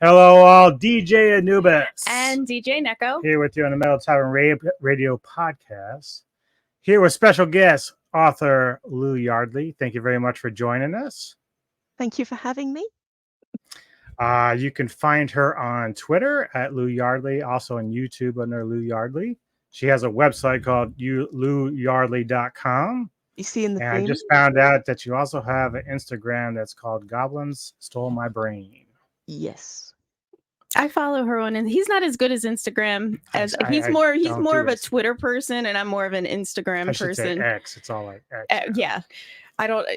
Hello, all. DJ Anubis. And DJ Neko. Here with you on the Metal Tavern Radio podcast. Here with special guest, author Lou Yardley. Thank you very much for joining us. Thank you for having me. You can find her on Twitter at Lou Yardley, also on YouTube under Lou Yardley. She has a website called louyardley.com. You see in the And theme? I just found out that you also have an Instagram that's called Goblins Stole My Brain. Yes. I follow her on, and he's not as good as Instagram as he's more of a Twitter person, and I'm more of an Instagram person. Say X. It's all like X. Yeah. I don't.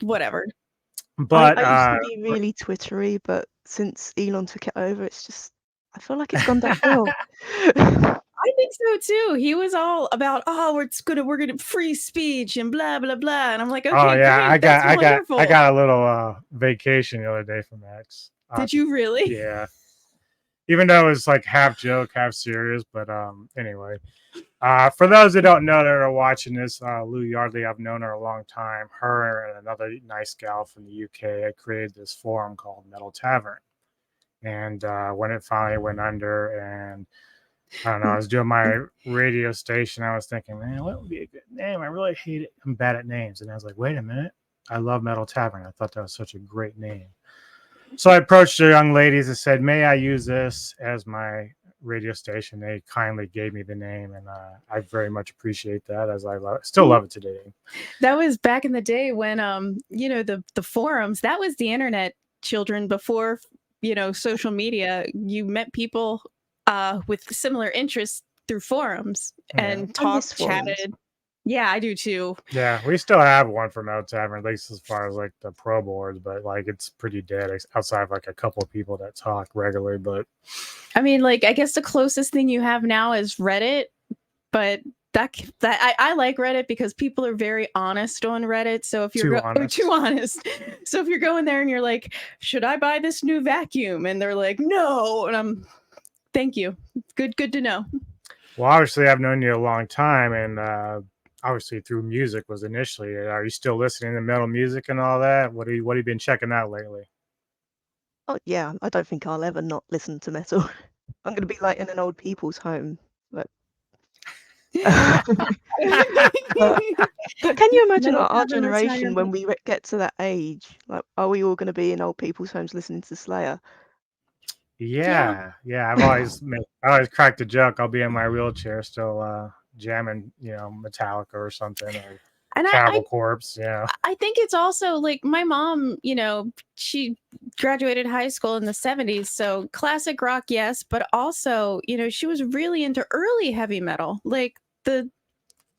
Whatever. But I used to be really Twittery, but since Elon took it over, it's just I feel like it's gone downhill. I think so too. He was all about, we're gonna free speech and blah blah blah, and I'm like, okay, oh yeah, great, I got a little vacation the other day from X. Did you really? Yeah. Even though it was like half joke, half serious, but anyway. For those that don't know that are watching this, Lou Yardley, I've known her a long time. Her and another nice gal from the UK had created this forum called Metal Tavern. And when it finally went under, and I don't know, I was doing my radio station, I was thinking, man, what would be a good name? I really hate it. I'm bad at names. And I was like, wait a minute. I love Metal Tavern. I thought that was such a great name. So I approached the young ladies and said, may I use this as my radio station? They kindly gave me the name, and I very much appreciate that, as I still love it today. That was back in the day when, the forums, that was the internet, children, before, social media. You met people with similar interests through forums and talked, chatted. Yeah, I do too. Yeah, we still have one for Metal Tavern, at least as far as like the pro boards, but like it's pretty dead outside of like a couple of people that talk regularly. But I mean, like, I guess the closest thing you have now is Reddit, but I like Reddit because people are very honest on Reddit. So if you're too honest, so if you're going there and you're like, should I buy this new vacuum? And they're like, no, and thank you, good to know. Well, obviously I've known you a long time, and obviously through music was initially. Are you still listening to metal music and all that? What have you been checking out lately? Oh yeah, I don't think I'll ever not listen to metal. I'm gonna be like in an old people's home. But can you imagine our generation when we get to that age? Like, are we all gonna be in old people's homes listening to Slayer? Yeah. I've always cracked a joke. I'll be in my wheelchair still jamming, Metallica or something, or Cannibal Corpse. Yeah. I think it's also like my mom, she graduated high school in the 70s, so classic rock, yes, but also, she was really into early heavy metal, like the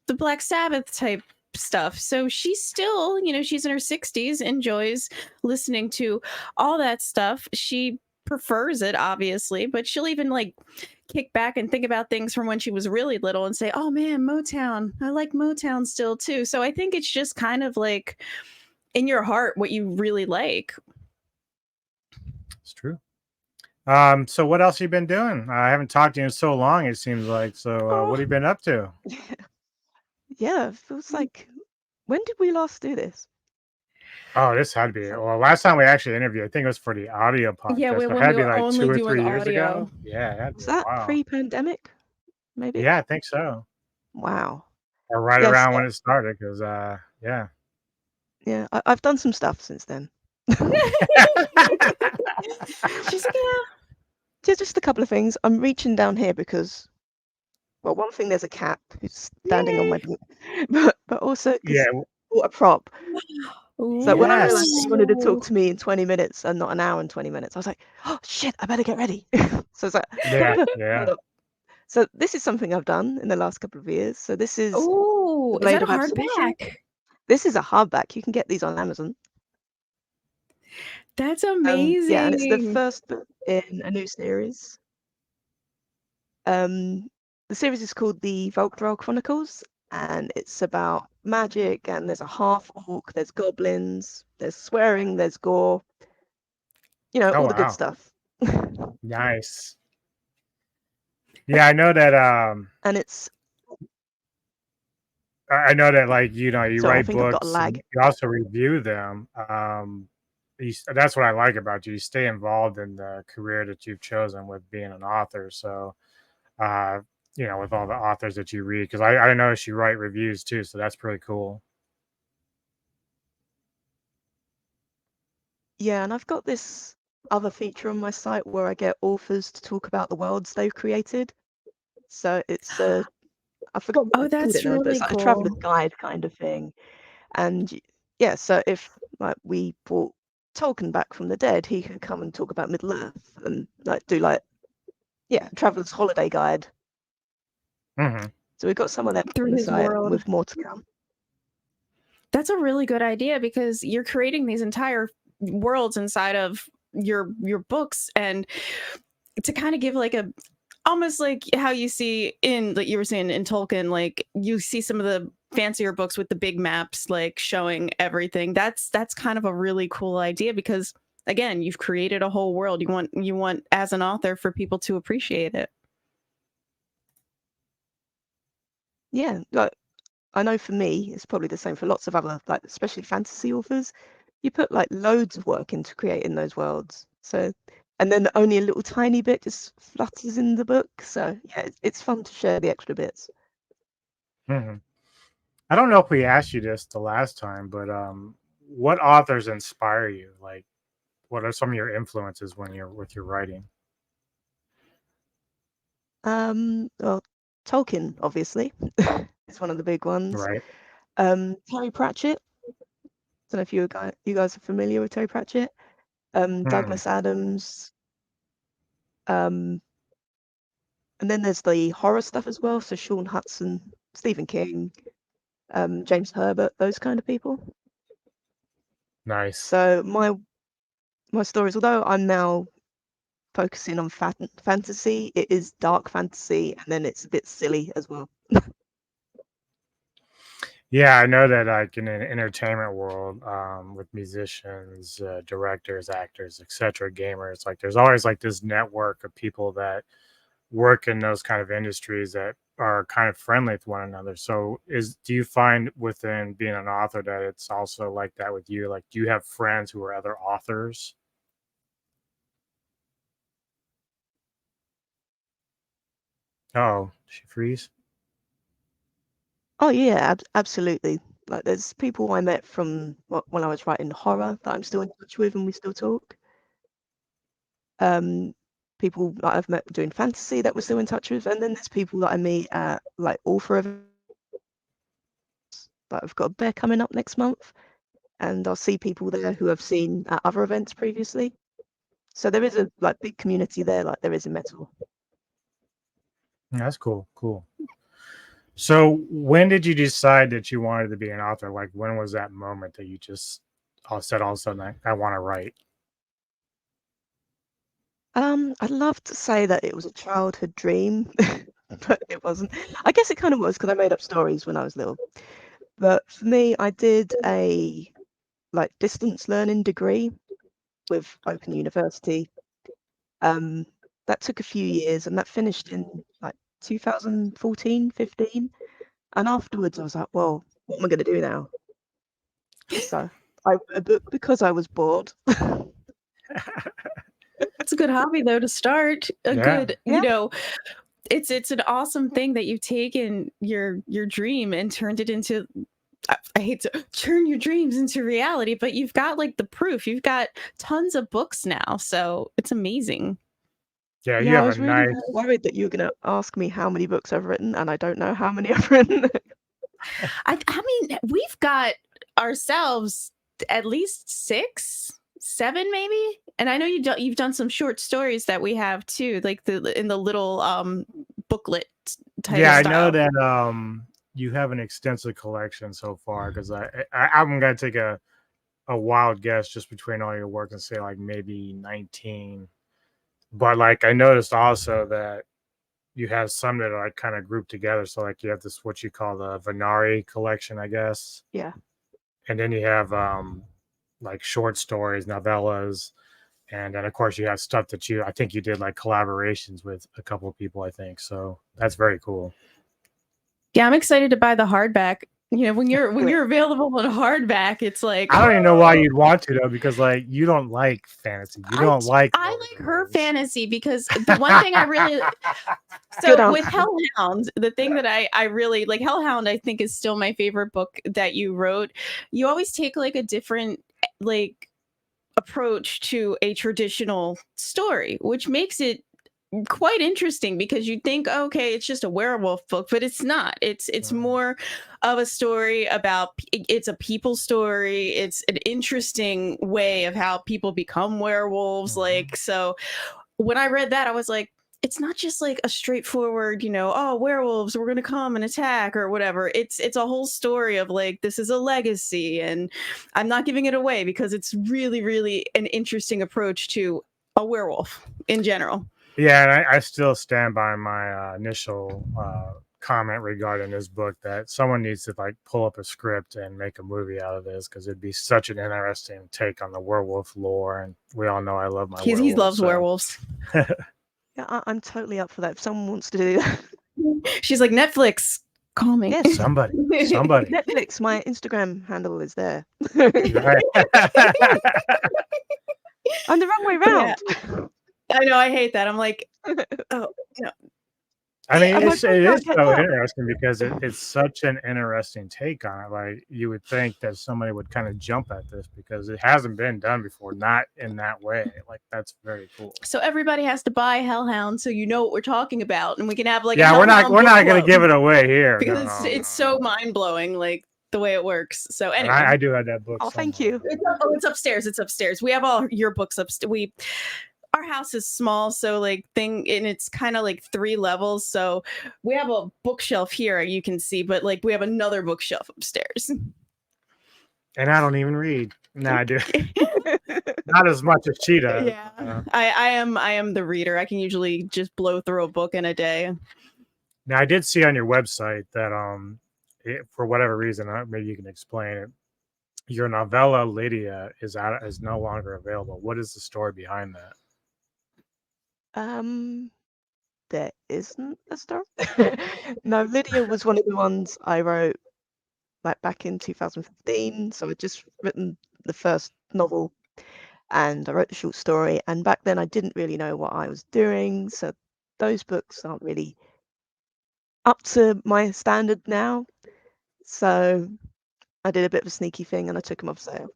Black Sabbath type stuff. So she's still, she's in her 60s, enjoys listening to all that stuff. She prefers it, obviously, but she'll even like kick back and think about things from when she was really little and say, oh man, Motown, I like Motown still too. So I think it's just kind of like in your heart what you really like. It's true. So what else have you been doing? I haven't talked to you in so long, it seems like. So what have you been up to? Yeah, it feels like, when did we last do this? Oh, this had to be. Well, last time we actually interviewed, I think it was for the audio podcast. Yeah, it had to be like 2 or 3 years ago. Yeah, was that pre-pandemic? Maybe. Yeah, I think so. Wow. Or right around when it started, because yeah. Yeah, I've done some stuff since then. Just a couple of things. I'm reaching down here because, well, one thing, there's a cat who's standing on my but also because I bought a prop. So when I realized he wanted to talk to me in 20 minutes and not an hour and 20 minutes, I was like, oh shit, I better get ready. So it's like, yeah. So this is something I've done in the last couple of years. So this is Blade of Absolution. This is a hardback. You can get these on Amazon. That's amazing. Yeah, and it's the first book in a new series. The series is called the Volkdral Chronicles, and it's about magic, and there's a half-orc, there's goblins, there's swearing, there's gore. All the good stuff. Nice. Yeah, I know that and it's I know that, like, you Sorry, write books, and you also review them. that's what I like about you. You stay involved in the career that you've chosen with being an author. So, uh, with all the authors that you read, because I notice you write reviews too. So that's pretty cool. Yeah, and I've got this other feature on my site where I get authors to talk about the worlds they've created. So it's I forgot what Oh, I called it that's now, but really it's like a traveler's cool. guide kind of thing. And yeah, so if like we brought Tolkien back from the dead, he could come and talk about Middle Earth and like do like traveler's holiday guide. Hmm. So we've got some of them Through on the his site world. with more to come. That's a really good idea because you're creating these entire worlds inside of your books, and to kind of give like a almost like how you see in, like you were saying in Tolkien, like you see some of the fancier books with the big maps like showing everything. That's kind of a really cool idea because again, you've created a whole world. You want as an author for people to appreciate it. Yeah, like I know for me, it's probably the same for lots of other, like especially fantasy authors. You put like loads of work into creating those worlds. So, and then only a little tiny bit just flutters in the book. So yeah, it's fun to share the extra bits. Hmm. I don't know if we asked you this the last time, but what authors inspire you? Like, what are some of your influences when you're with your writing? Well, Tolkien obviously is one of the big ones. Right. Terry Pratchett. Don't know if you guys are familiar with Terry Pratchett. Mm, Douglas Adams. Um, and then there's the horror stuff as well. So Sean Hudson, Stephen King, James Herbert, those kind of people. nice. So my stories, although I'm now focusing on fantasy, it is dark fantasy, and then it's a bit silly as well. Yeah, I know that like in an entertainment world, with musicians, directors, actors, etc., gamers, like there's always like this network of people that work in those kind of industries that are kind of friendly with one another. So do you find within being an author that it's also like that with you? Like, do you have friends who are other authors? Oh, did she freeze? Oh yeah, absolutely. Like there's people I met from when I was writing horror that I'm still in touch with, and we still talk. Um, People that I've met doing fantasy that we're still in touch with, and then there's people that I meet at like author events. Like I've got a bear coming up next month, and I'll see people there who I've seen at other events previously. So there is a like big community there, like there is in metal. That's cool. Cool. So when did you decide that you wanted to be an author? Like, when was that moment that you just all said all of a sudden, I want to write? I'd love to say that it was a childhood dream, but it wasn't. I guess it kind of was because I made up stories when I was little. But for me, I did a like distance learning degree with Open University. Um, that took a few years and that finished in like 2014, 15. And afterwards I was like, well, what am I going to do now? So I wrote a book because I was bored. It's a good hobby though to start. A Yeah. good, Yeah. it's an awesome thing that you've taken your dream and turned it into, I hate to turn your dreams into reality, but you've got like the proof. You've got tons of books now. So it's amazing. Yeah, you Yeah, I have a was really nice. worried that you were going to ask me how many books I've written, and I don't know how many I've written. I mean, we've got ourselves at least 6, 7 maybe. And I know you've done some short stories that we have too, like in the little booklet type Yeah, of I know style. that you have an extensive collection so far because I'm gonna take a wild guess just between all your work and say like maybe 19. But like I noticed also that you have some that are like kind of grouped together. So like you have this what you call the Venari collection, I guess, Yeah. and then you have like short stories, novellas, and then of course you have stuff that I think you did like collaborations with a couple of people, I think. So that's very cool. Yeah, I'm excited to buy the hardback. You know, when you're available in hardback, it's like I don't even know why you'd want to though, because like you don't like fantasy. You don't like. I like her fantasy because the one thing I really with Hellhound, the thing that I really like, Hellhound, I think is still my favorite book that you wrote. You always take like a different like approach to a traditional story, which makes it quite interesting because you think, okay, it's just a werewolf book, but it's not. It's more of a story about, it's a people story. It's an interesting way of how people become werewolves. Like, so when I read that, I was like, it's not just like a straightforward, you know, oh, werewolves, we're gonna come and attack or whatever. It's a whole story of like, this is a legacy, and I'm not giving it away because it's really, really an interesting approach to a werewolf in general. Yeah, and I still stand by my initial comment regarding this book, that someone needs to like pull up a script and make a movie out of this, because it'd be such an interesting take on the werewolf lore. And we all know I love my werewolves. He loves werewolves. Yeah, I'm totally up for that. If someone wants to do that. She's like, Netflix, call me. Yes. Somebody. Netflix, my Instagram handle is there. Right. I'm the wrong way around. Yeah. I know, I hate that. I'm like, oh no. I mean, it is so interesting because it's such an interesting take on it. Like, you would think that somebody would kind of jump at this because it hasn't been done before, not in that way. Like, that's very cool. So everybody has to buy Hellhound, so you know what we're talking about, and we can have like we're not going to give it away here because it's so mind blowing, like the way it works. So anyway, I do have that book. Oh, thank you. It's upstairs. It's upstairs. We have all your books upstairs. Our house is small, so like and it's kind of like 3 levels. So we have a bookshelf here you can see, but like we have another bookshelf upstairs. And I don't even read. No, I do. Not as much as she does. Yeah, I am the reader. I can usually just blow through a book in a day. Now, I did see on your website that for whatever reason, maybe you can explain it, your novella Lydia is no longer available. What is the story behind that? There isn't a story. No, Lydia was one of the ones I wrote like back in 2015. So I'd just written the first novel and I wrote the short story. And back then I didn't really know what I was doing. So those books aren't really up to my standard now. So I did a bit of a sneaky thing and I took them off sale.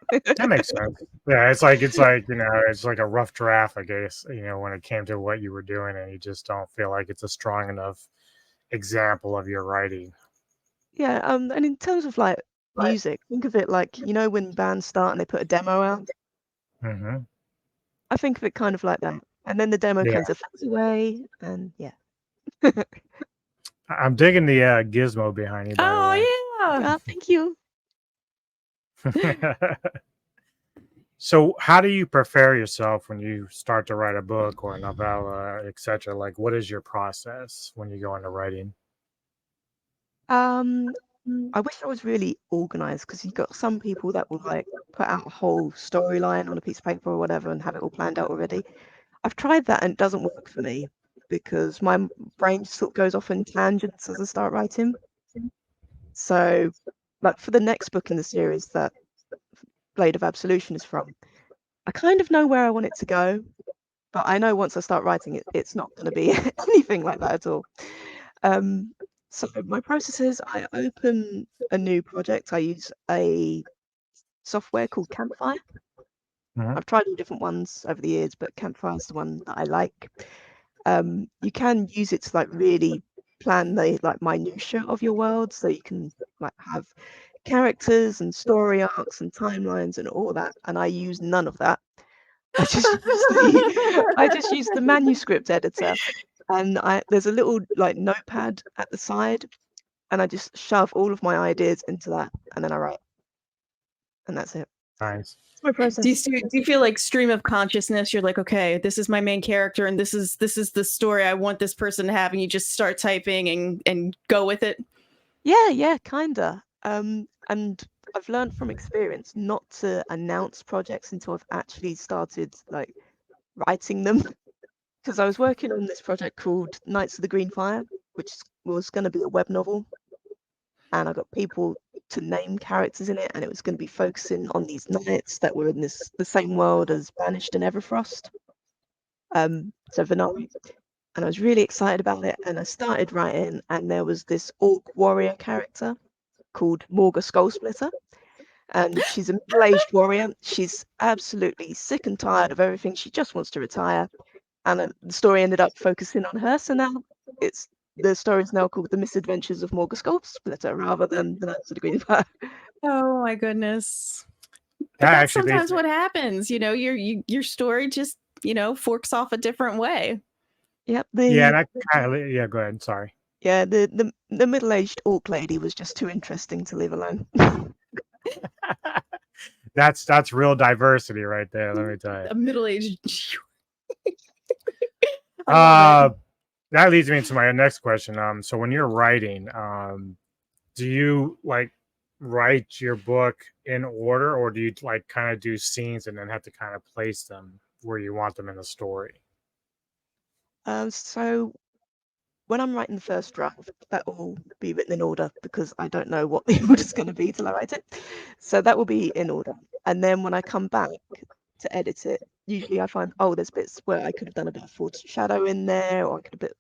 That makes sense. Yeah, it's like you know, it's like a rough draft, I guess, you know, when it came to what you were doing, and you just don't feel like it's a strong enough example of your writing. Yeah, and in terms of like music, think of it like, you know, when bands start and they put a demo out. Mm-hmm. I think of it kind of like that, and then the demo kind of fades away, and yeah. I'm digging the gizmo behind you. Oh yeah, thank you. So how do you prepare yourself when you start to write a book or a novella, etc.? Like, what is your process when you go into writing? I wish I was really organized, because you've got some people that will like put out a whole storyline on a piece of paper or whatever and have it all planned out already. I've tried that and it doesn't work for me because my brain sort of goes off in tangents as I start writing. So like for the next book in the series that Blade of Absolution is from, I kind of know where I want it to go, but I know once I start writing it, it's not going to be anything like that at all. So my process is I open a new project. I use a software called Campfire. I've tried all different ones over the years, but Campfire is the one that I like. You can use it to like really plan the like minutiae of your world, so you can like have characters and story arcs and timelines and all that. And I use none of that. I just use the manuscript editor, and there's a little like notepad at the side, and I just shove all of my ideas into that, and then I write, and that's it. Nice. That's my process. Do you feel like stream of consciousness? You're like, okay, this is my main character, and this is the story I want this person to have, and you just start typing and go with it. Yeah, kinda. And I've learned from experience not to announce projects until I've actually started like writing them. Because I was working on this project called Knights of the Green Fire, which was going to be a web novel. and I got people to name characters in it, and it was going to be focusing on these knights that were in the same world as Banished and Everfrost. So Venari. And I was really excited about it, and I started writing, and there was this orc warrior character called Morga Skullsplitter, and she's a middle-aged warrior. She's absolutely sick and tired of everything. She just wants to retire, and the story ended up focusing on her. So now the story is now called The Misadventures of Morga Skullsplitter rather than The Knights of the Green Fire. Oh my goodness. But that's sometimes what happens, you know, your story just, you know, forks off a different way. Yep. Go ahead. Sorry. Yeah, the middle-aged orc lady was just too interesting to leave alone. That's real diversity right there, let me tell you. A middle-aged. That leads me into my next question. So when you're writing, do you like write your book in order, or do you like kind of do scenes and then have to kind of place them where you want them in the story? So when I'm writing the first draft, that will be written in order because I don't know what the order's going to be till I write it. So that will be in order. And then when I come back to edit it, usually I find, oh, there's bits where I could have done a bit of foreshadow in there, or I could have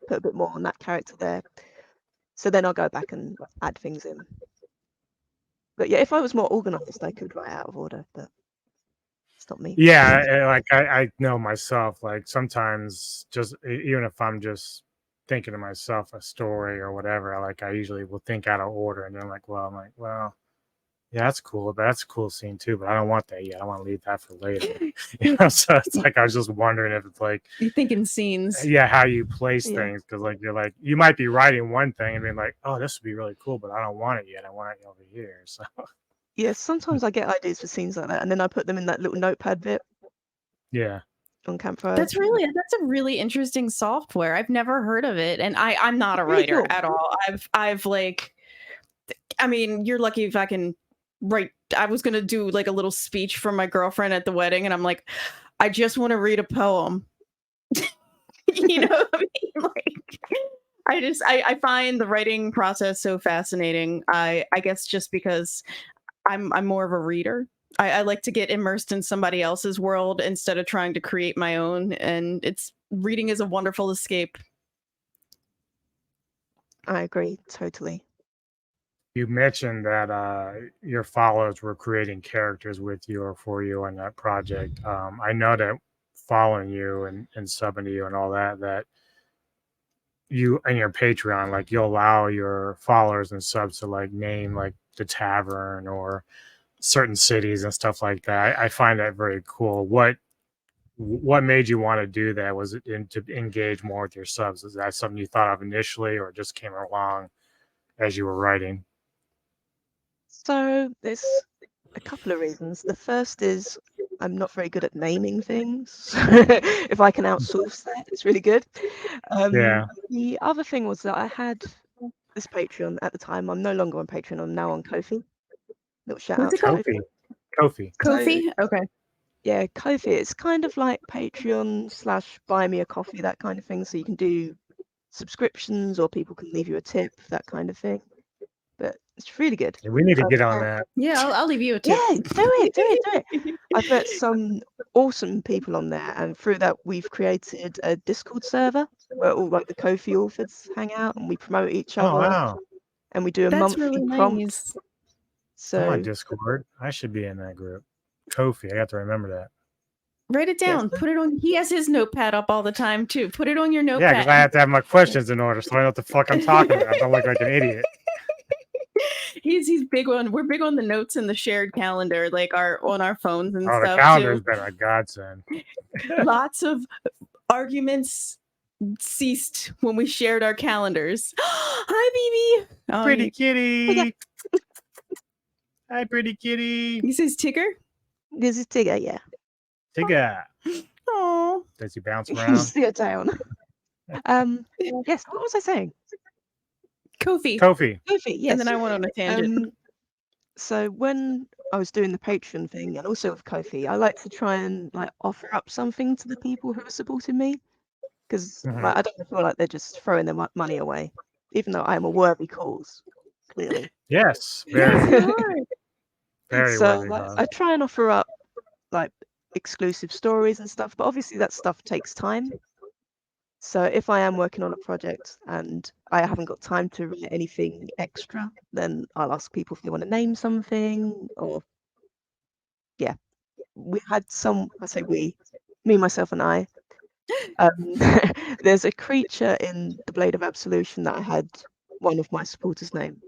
put a bit more on that character there. So then I'll go back and add things in. But yeah, if I was more organized, I could write out of order, but it's not me. Yeah, like I know myself, like sometimes just even if I'm just thinking to myself a story or whatever, I usually will think out of order, and then well, yeah, that's cool, but that's a cool scene too, but I don't want that yet. I want to leave that for later. You know, so it's like I was just wondering if it's like you're thinking scenes. Yeah, how you place things, because like you're like you might be writing one thing and being like, oh, this would be really cool, but I don't want it yet. I want it over here. So yeah, sometimes I get ideas for scenes like that, and then I put them in that little notepad bit. Yeah. On Campfire. That's a really interesting software. I've never heard of it, and I'm not a writer at all. I've like, I mean, you're lucky if I can write. I was gonna do like a little speech for my girlfriend at the wedding, and I'm like, I just want to read a poem. You know what I mean? Like, I find the writing process so fascinating. I guess just because I'm more of a reader. I like to get immersed in somebody else's world instead of trying to create my own, and reading is a wonderful escape. I agree totally. You mentioned that your followers were creating characters with you or for you on that project. I know that following you and subbing to you and all that you and your Patreon, like you'll allow your followers and subs to like name like the tavern or certain cities and stuff like that. I find that very cool. What made you want to do that? Was it to engage more with your subs? Is that something you thought of initially, or just came along as you were writing? So there's a couple of reasons. The first is I'm not very good at naming things. If I can outsource that, it's really good. Yeah. The other thing was that I had this Patreon at the time. I'm no longer on Patreon. I'm now on Ko-fi. Little shout out to Ko-fi. Ko-fi. Ko-fi? Okay. Yeah, Ko-fi. It's kind of like Patreon / buy me a coffee, that kind of thing. So you can do subscriptions, or people can leave you a tip, that kind of thing. But it's really good. Yeah, we need to get on that. Yeah, I'll leave you a tip. Yeah, do it. I've met some awesome people on there, and through that we've created a Discord server where all like the Ko-fi authors hang out, and we promote each other. Oh wow! And we do a monthly really prompt. Nice. So I'm on Discord. I should be in that group. Ko-fi. I have to remember that. Write it down. Yes. Put it on. He has his notepad up all the time too. Put it on your notepad. Yeah, because I have to have my questions in order, so I know what the fuck I'm talking about. I don't look like an idiot. He's big on. We're big on the notes in the shared calendar, like on our phones and stuff. Oh, the calendar's been a godsend. Lots of arguments ceased when we shared our calendars. Hi, BB. Oh, pretty kitty. Hi, pretty kitty. This is Tigger. This is Tigger, yeah. Tigger. Oh. Does he bounce around? Sit down. Yes. What was I saying? Ko-fi. Yes. And then I went on a tangent. So when I was doing the Patreon thing, and also with Ko-fi, I like to try and like offer up something to the people who are supporting me, because like, I don't feel like they're just throwing their money away, even though I am a worthy cause. clearly. Yes, Yes, very, you are. very So worthy like, cause. I try and offer up like exclusive stories and stuff, but obviously that stuff takes time. So if I am working on a project and I haven't got time to write anything extra, then I'll ask people if they want to name something, or yeah. We had some, I say we, me, myself and I. There's a creature in the Blade of Absolution that I had one of my supporters name.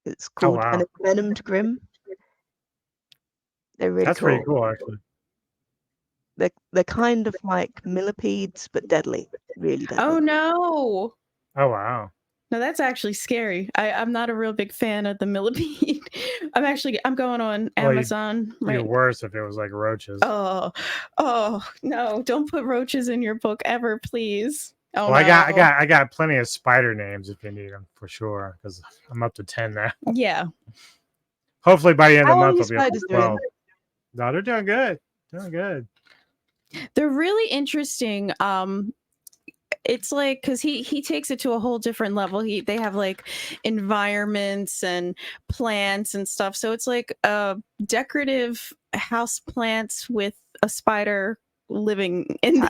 It's Oh called wow, an Envenomed Grim. They're really that's pretty cool. cool actually. They're kind of like millipedes, but deadly. Really deadly. Oh no. Oh wow. No, that's actually scary. I'm not a real big fan of the millipede. I'm going on Amazon. It'd be worse if it was like roaches. Oh no! Don't put roaches in your book ever, please. Oh well, no. I got plenty of spider names if you need them for sure, because I'm up to 10 now. Yeah. Hopefully by the end of the How are month your I'll be up to spiders 12. doing? No, they're doing good. Doing good. They're really interesting. It's like because he takes it to a whole different level. They have like environments and plants and stuff. So it's like decorative house plants with a spider living in.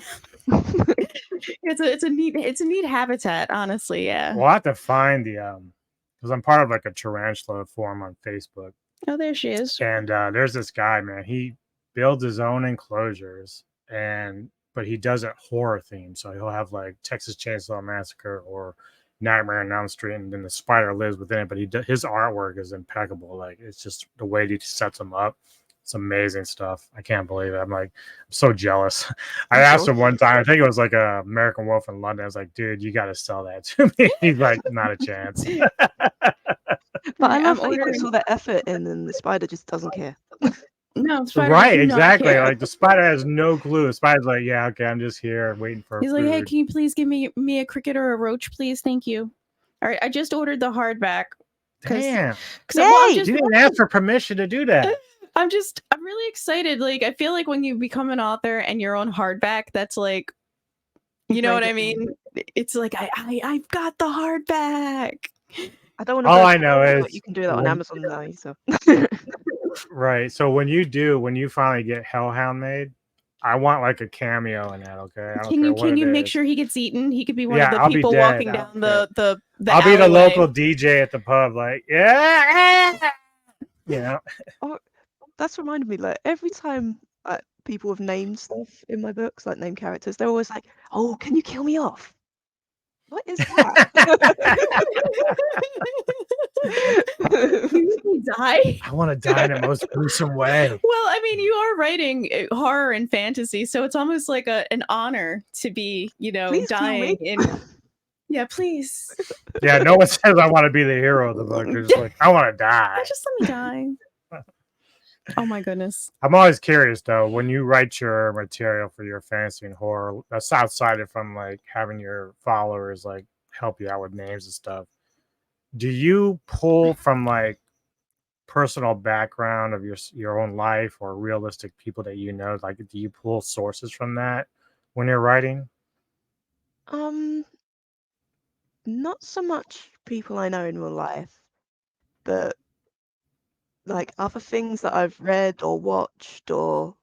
it's a neat habitat, honestly. Yeah. We'll have to find the because I'm part of like a tarantula forum on Facebook. Oh, there she is. And there's this guy, man. He builds his own enclosures, but he does it horror themed. So he'll have like Texas Chainsaw Massacre or Nightmare on Elm Street, and then the spider lives within it. But his artwork is impeccable. Like it's just the way he sets them up. It's amazing stuff. I can't believe it. I'm so jealous. I asked him one time, I think it was like a American Wolf in London. I was like, dude, you got to sell that to me. He's like, not a chance. But I love that he puts all that effort in and the spider just doesn't care. No, right, exactly. Like the spider has no clue. The spider's like, yeah, okay, I'm just here waiting for He's like, hey, can you please give me a cricket or a roach, please? Thank you. All right, I just ordered the hardback. Damn. You didn't ask for permission to do that. I'm really excited. Like, I feel like when you become an author and your own hardback, that's like, you know what I mean? It's like, I've got the hardback. I don't want to. All I know is you can do that on Amazon now. So. Right. So when you finally get Hellhound made, I want like a cameo in that. Okay. Can you make sure he gets eaten? He could be one of the I'll people walking down the I'll be the alleyway. local DJ at the pub. Like, yeah. You know. Oh, that's reminded me. Like every time people have named stuff in my books, like name characters, they're always like, "Oh, can you kill me off?" What is that? You die? I want to die in the most gruesome way. Well, I mean, you are writing horror and fantasy, so it's almost like an honor to be, Please dying in. Yeah, please. Yeah, no one says I want to be the hero of the book. They're just like, I want to die. Just let me die. Oh my goodness. I'm always curious though, when you write your material for your fantasy and horror, that's outside of from like having your followers like help you out with names and stuff. Do you pull from like personal background of your own life or realistic people that you know? Like, do you pull sources from that when you're writing? Not so much people I know in real life, but like other things that I've read or watched, or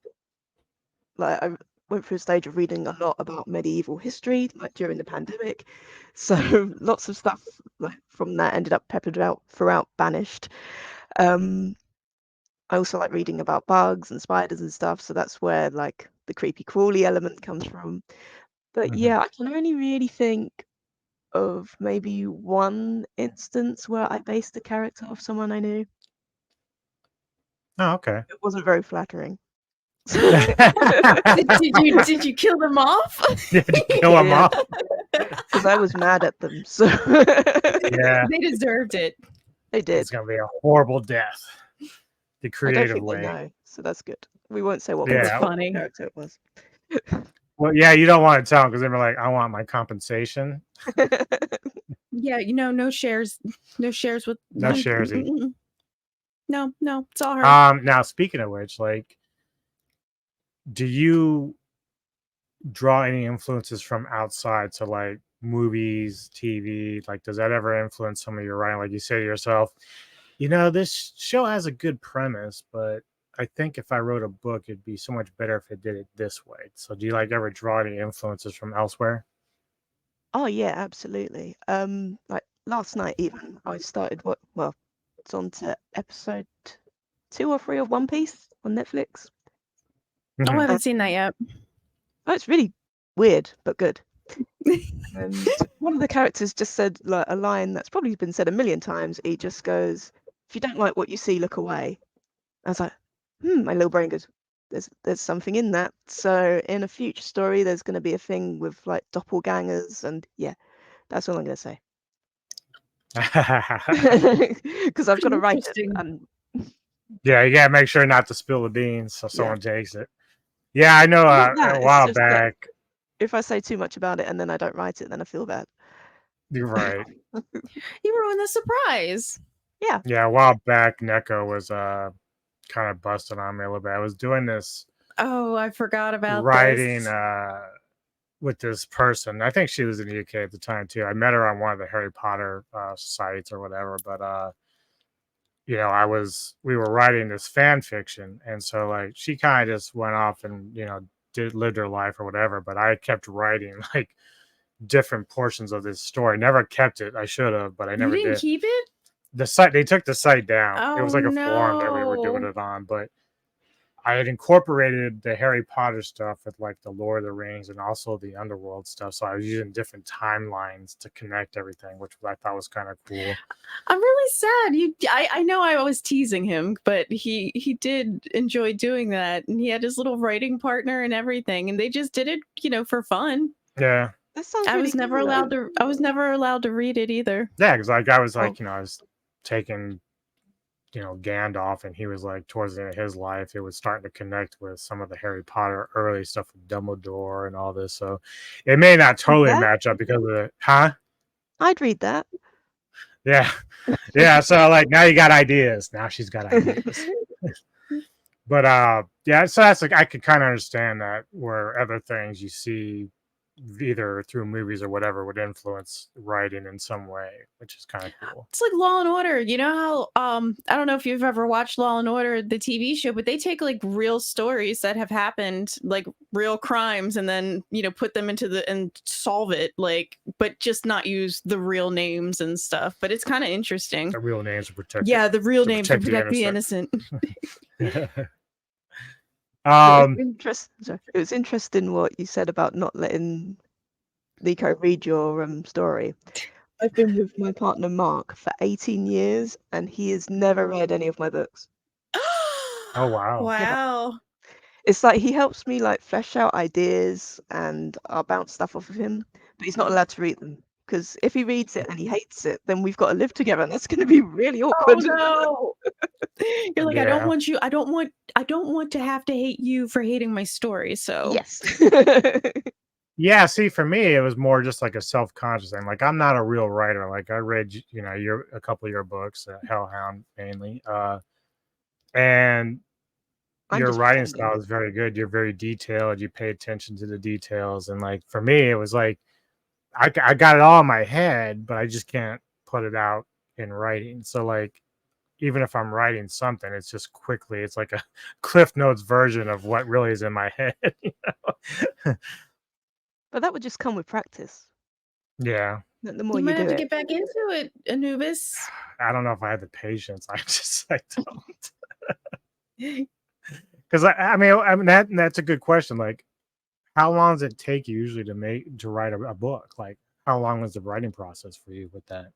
like I went through a stage of reading a lot about medieval history, like during the pandemic. So lots of stuff like from that ended up peppered out throughout Banished. I also like reading about bugs and spiders and stuff, so that's where like the creepy crawly element comes from. But yeah, I can only really think of maybe one instance where I based a character off someone I knew. Oh, okay. It wasn't very flattering. Did you kill them off? Did you kill them off? Because I was mad at them. So yeah, they deserved it. They did. It's gonna be a horrible death. The creative I don't think way. they know, so that's good. We won't say what funny character it was. Well, yeah, you don't want to tell them because they're like, I want my compensation. Yeah, no shares. No shares with no shares. No, it's all her. Now speaking of which, like, do you draw any influences from outside? So like movies, TV? Like, does that ever influence some of your writing? Like, you say to yourself, this show has a good premise, but I think if I wrote a book, it'd be so much better if it did it this way. So, do you like ever draw any influences from elsewhere? Oh yeah, absolutely. Like last night even, I started it's on to episode 2 or 3 of One Piece on Netflix. Oh, I haven't seen that yet. Oh, it's really weird, but good. And one of the characters just said like a line that's probably been said a million times. He just goes, "If you don't like what you see, look away." I was like, my little brain goes, there's something in that. So in a future story, there's going to be a thing with like doppelgangers, and yeah, that's all I'm going to say. Because I've got to write it. And yeah, you gotta make sure not to spill the beans so someone takes it. Yeah, I know. A while back, if I say too much about it and then I don't write it, then I feel bad. You're right. You ruined the surprise. Yeah. Yeah, a while back, Neko was kind of busted on me a little bit. I was doing this. Oh, I forgot about writing this. With this person. I think she was in the UK at the time too. I met her on one of the Harry Potter sites or whatever. But we were writing this fan fiction, and so like she kind of just went off and lived her life or whatever. But I kept writing like different portions of this story. Never kept it. I should have, but I never did. You didn't keep it? The site, they took the site down. Oh, it was like a forum that we were doing it on, but I had incorporated the Harry Potter stuff with like the Lord of the Rings and also the Underworld stuff. So I was using different timelines to connect everything, which I thought was kind of cool. I'm really sad. I know I was teasing him, but he did enjoy doing that, and he had his little writing partner and everything, and they just did it, for fun. Yeah. That sounds I was never allowed to. I was never allowed to read it either. Yeah, because like I was like, I was taking, Gandalf, and he was like towards the end of his life, it was starting to connect with some of the Harry Potter early stuff with Dumbledore and all this. So it may not totally match up because of the I'd read that. Yeah. Yeah. So like now you got ideas. Now she's got ideas. But yeah, so that's like I could kind of understand that where other things you see either through movies or whatever would influence writing in some way, which is kind of cool. It's like Law and Order. You know how I don't know if you've ever watched Law and Order, the TV show, but they take like real stories that have happened, like real crimes, and then put them into and solve it, like, but just not use the real names and stuff. But it's kind of interesting. The real names are protected. Yeah, the real names to protect the innocent. It was interesting what you said about not letting Nico read your story. I've been with my partner Mark for 18 years, and he has never read any of my books. Oh wow! Wow! Yeah. It's like he helps me like flesh out ideas, and I'll bounce stuff off of him, but he's not allowed to read them. Because if he reads it and he hates it, then we've got to live together, and that's going to be really awkward. Oh no! You're like, I don't want you. I don't want to have to hate you for hating my story. So yes. Yeah. See, for me, it was more just like a self-conscious thing. Like I'm not a real writer. Like I read, a couple of your books, Hellhound mainly, and your writing style is very good. You're very detailed. You pay attention to the details, and like for me, it was like. I got it all in my head, but I just can't put it out in writing. So like, even if I'm writing something, it's just quickly, it's like a Cliff Notes version of what really is in my head. But that would just come with practice. Yeah. The more you might have to get back into it, Anubis. I don't know if I have the patience. I don't. Because I mean that's a good question. Like, how long does it take you usually to write a book? Like, how long was the writing process for you with that?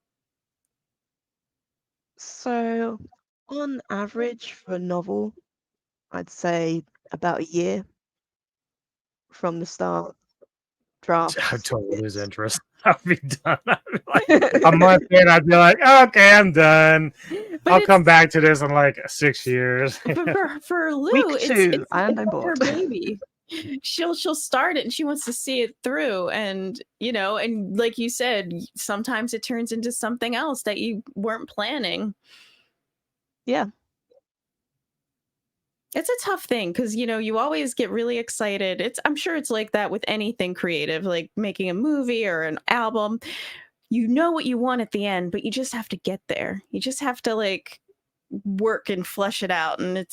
So, on average for a novel, I'd say about a year from the start. Draft. I'd totally lose interest. I'll be done. Like, a month in, I'd be like, okay, I'm done. I'll come back to this in like 6 years. But for Lou, it's her baby. She'll start it and she wants to see it through, and and like you said, sometimes it turns into something else that you weren't planning. Yeah. It's a tough thing because, you always get really excited. I'm sure it's like that with anything creative, like making a movie or an album. You know what you want at the end, but you just have to get there. You just have to like work and flesh it out. And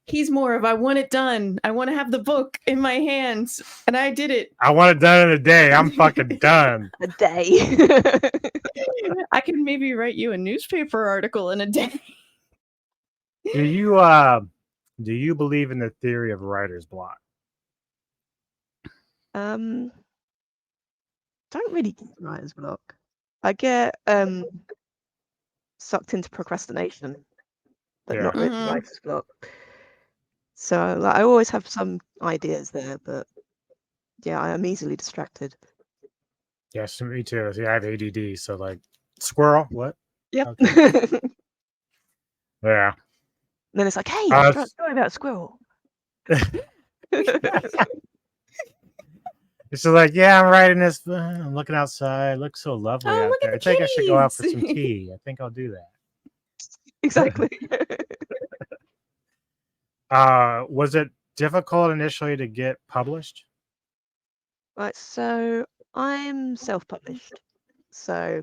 he's more of, I want it done. I want to have the book in my hands. And I did it. I want it done in a day. I'm fucking done. A day. I can maybe write you a newspaper article in a day. Do you believe in the theory of writer's block? Don't really get writer's block. I get sucked into procrastination, but not really writer's block. So like, I always have some ideas there, but yeah, I am easily distracted. Yes, me too. See, I have ADD, so like squirrel. What? Yep. Okay. Yeah. And then it's like, hey, I'm trying to story about a squirrel. It's just like, yeah, I'm writing this. I'm looking outside. It looks so lovely out there. I think I should go out for some tea. I think I'll do that. Exactly. Was it difficult initially to get published? Right, so I'm self-published. So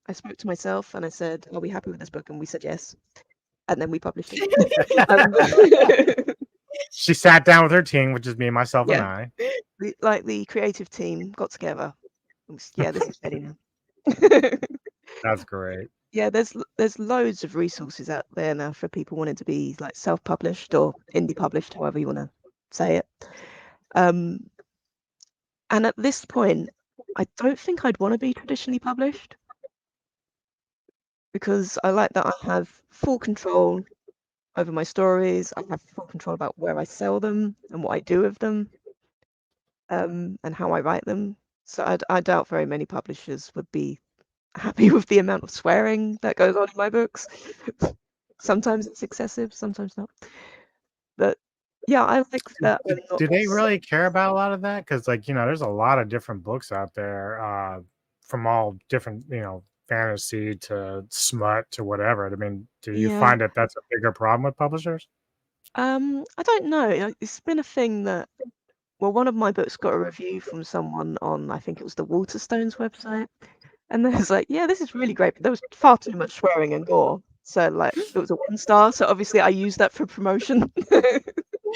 I spoke to myself and I said, are we happy with this book? And we said yes. And then we published it. She sat down with her team, which is me, myself, and I. The creative team got together. Yeah, this is ready now. That's great. Yeah, there's loads of resources out there now for people wanting to be like self-published or indie published, however you want to say it. And at this point, I don't think I'd want to be traditionally published, because I like that I have full control over my stories. I have full control about where I sell them and what I do with them, and how I write them. So I doubt very many publishers would be happy with the amount of swearing that goes on in my books. Sometimes it's excessive, sometimes not. But yeah, I like that. Do they really care about a lot of that? Because like, there's a lot of different books out there, from all different, fantasy to smut to whatever. I mean, do you find that that's a bigger problem with publishers? I don't know. It's been a thing that, well, one of my books got a review from someone on, I think it was the Waterstones website, and there's like, yeah, this is really great, but there was far too much swearing and gore. So like, it was a 1 star. So obviously, I used that for promotion.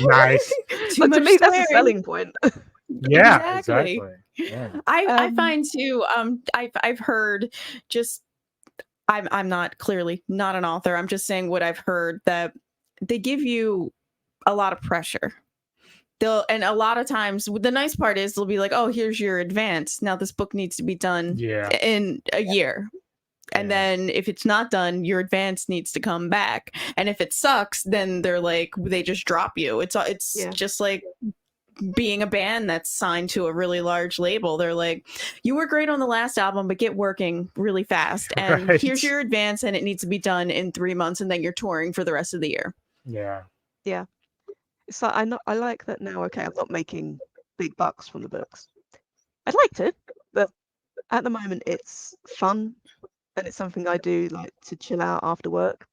Nice. But to me, that's a selling point. Yeah, exactly. Yeah. I find too. I've heard just. I'm not clearly not an author. I'm just saying what I've heard, that they give you a lot of pressure. And a lot of times, the nice part is they'll be like, oh, here's your advance. Now this book needs to be done in a year. And then if it's not done, your advance needs to come back. And if it sucks, then they're like, they just drop you. It's just like being a band that's signed to a really large label. They're like, you were great on the last album, but get working really fast. And here's your advance, and it needs to be done in 3 months. And then you're touring for the rest of the year. Yeah. Yeah. It's like, I like that now. Okay, I'm not making big bucks from the books. I'd like to, but at the moment it's fun, and it's something I do like to chill out after work.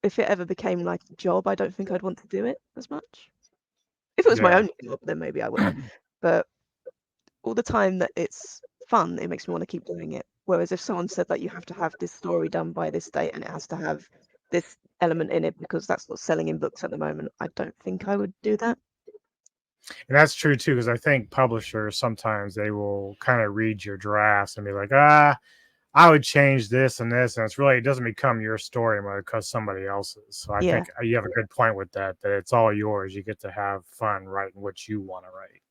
If it ever became like a job, I don't think I'd want to do it as much. If it was my own job, then maybe I would. But all the time that it's fun, it makes me want to keep doing it. Whereas if someone said that you have to have this story done by this date and it has to have this element in it because that's what's selling in books at the moment, I don't think I would do that. And that's true too, because I think publishers sometimes they will kind of read your drafts and be like, I would change this and this, and it doesn't become your story because somebody else's. So I think you have a good point with that it's all yours. You get to have fun writing what you want to write.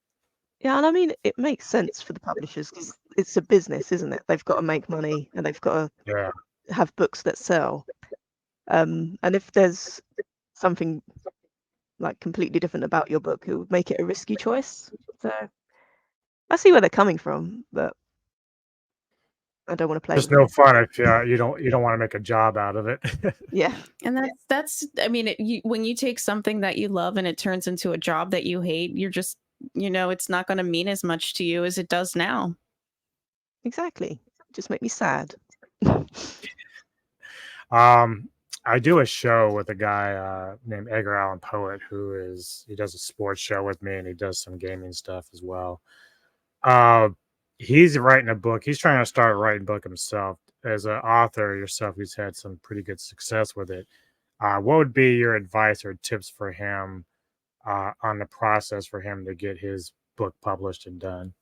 Yeah, and I mean, it makes sense for the publishers because it's a business, isn't it? They've got to make money and they've got to have books that sell. And if there's something like completely different about your book, it would make it a risky choice. So I see where they're coming from, but I don't want to play. It's no fun if you don't want to make a job out of it. Yeah, and that's. I mean, when you take something that you love and it turns into a job that you hate, you're just, it's not going to mean as much to you as it does now. Exactly. Just make me sad. I do a show with a guy named Edgar Allan Poet he does a sports show with me, and he does some gaming stuff as well. He's writing a book. He's trying to start writing a book himself. As an author yourself, he's had some pretty good success with it. What would be your advice or tips for him on the process for him to get his book published and done?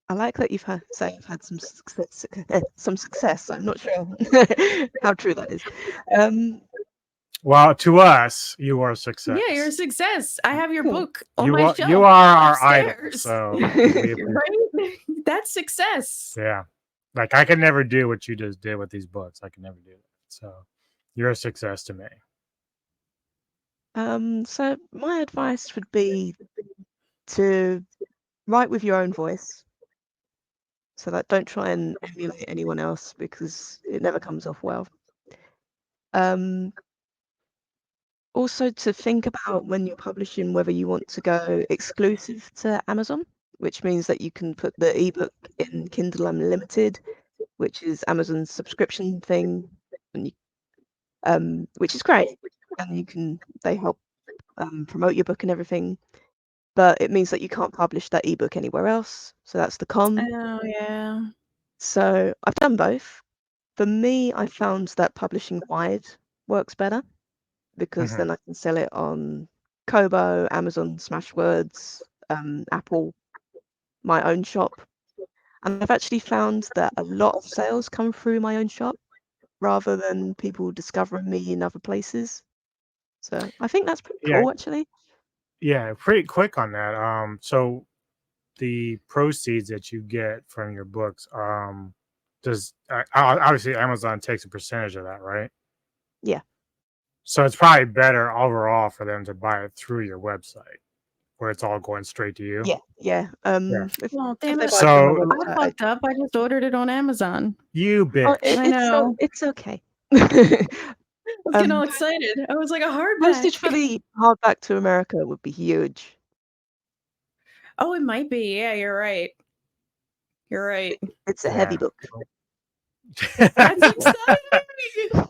I like that you've had some success. I'm not sure how true that is. Well, to us, you are a success. Yeah, you're a success. I have your book on my shelf. You are our idol. upstairs. So right? That's success. Yeah. Like I could never do what you just did with these books. I could never do that. So you're a success to me. So my advice would be to write with your own voice. So that don't try and emulate anyone else, because it never comes off well. Also to think about when you're publishing whether you want to go exclusive to Amazon, which means that you can put the ebook in Kindle Unlimited, which is Amazon's subscription thing, and you, which is great, and they help promote your book and everything. But it means that you can't publish that ebook anywhere else. So that's the con. Oh yeah. So I've done both. For me, I found that publishing wide works better, because then I can sell it on Kobo, Amazon, Smashwords, Apple, my own shop. And I've actually found that a lot of sales come through my own shop rather than people discovering me in other places. So I think that's pretty cool, actually. Yeah, pretty quick on that. So the proceeds that you get from your books, does obviously Amazon takes a percentage of that, right? Yeah. So it's probably better overall for them to buy it through your website, where it's all going straight to you. Yeah. Well, damn it. So I fucked up. I just ordered it on Amazon. You bitch. I know. It's okay. I was getting all excited. I was like, a hardback. Postage for the hardback to America would be huge. Oh, it might be. Yeah, you're right. You're right. It's a heavy book. That's exciting.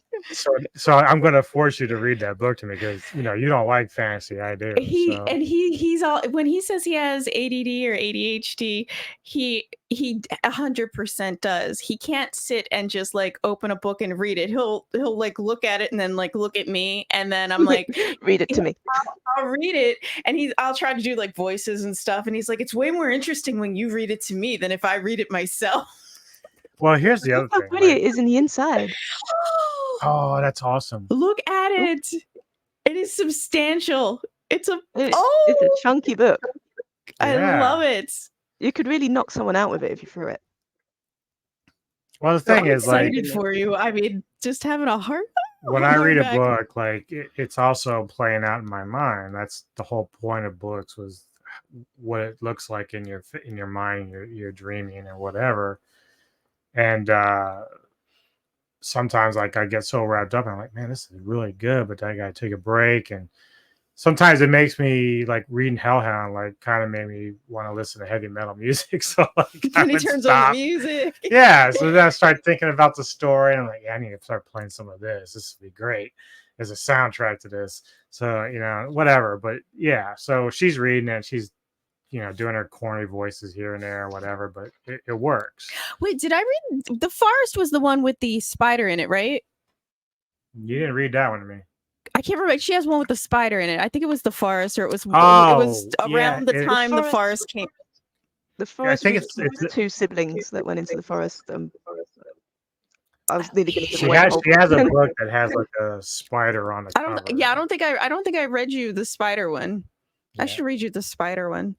So I'm going to force you to read that book to me, because you don't like fantasy. I do. He's all, when he says he has ADD or ADHD, he 100% does. He can't sit and just like open a book and read it. He'll like look at it and then like look at me, and then I'm like, read it to me. I'll read it, and I'll try to do like voices and stuff, and he's like, it's way more interesting when you read it to me than if I read it myself. Well, here's the other thing. How pretty it is in the inside. Oh, that's awesome. Look at it. It is substantial. It's a chunky book. I love it. You could really knock someone out with it if you threw it. Well, the thing is, like, excited for you. I mean, just having a heart. When I read a book, like it's also playing out in my mind. That's the whole point of books, was what it looks like in your mind, you're dreaming or whatever. And sometimes, like, I get so wrapped up, and I'm like, man, this is really good, but then I gotta take a break. And sometimes it makes me, like, reading Hellhound, like, kind of made me want to listen to heavy metal music. So like, and he turns on the music. Yeah, so then I start thinking about the story, and I'm like, yeah, I need to start playing some of this. This would be great as a soundtrack to this. So whatever. But yeah, so she's reading it, she's doing her corny voices here and there or whatever, but it works. Wait, did I read The Forest was the one with the spider in it, right? You didn't read that one to me. I can't remember. She has one with the spider in it. I think it was The Forest, or it was around the time The Forest came. The Forest. I think it's two siblings that went into the forest. I was nearly going to. She has a book that has like a spider on the cover. I don't think I read you the spider one. Yeah. I should read you the spider one.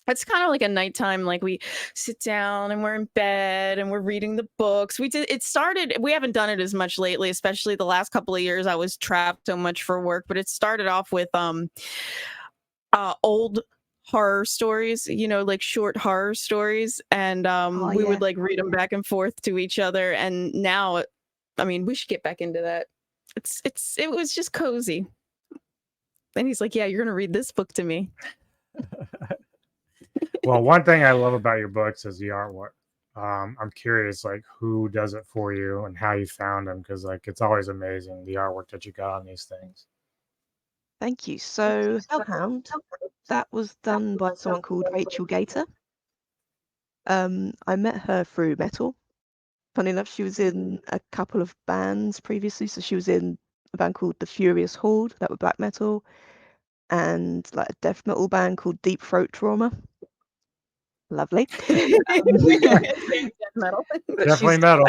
It's kind of like a nighttime, like we sit down and we're in bed and we're reading the books. We haven't done it as much lately, especially the last couple of years. I was trapped so much for work, but it started off with old horror stories, like short horror stories. And we would like read them back and forth to each other. And now, I mean, we should get back into that. It was just cozy. And he's like, yeah, you're going to read this book to me. Well, one thing I love about your books is the artwork. I'm curious, like, who does it for you and how you found them, because like it's always amazing the artwork that you got on these things. Thank you. So Hellhound, that was done by someone called Rachel Gator. I met her through metal. Funny enough, she was in a couple of bands previously. So she was in a band called The Furious Horde, that were black metal, and like a death metal band called Deep Throat Trauma. Lovely. Metal. But Definitely she's, metal.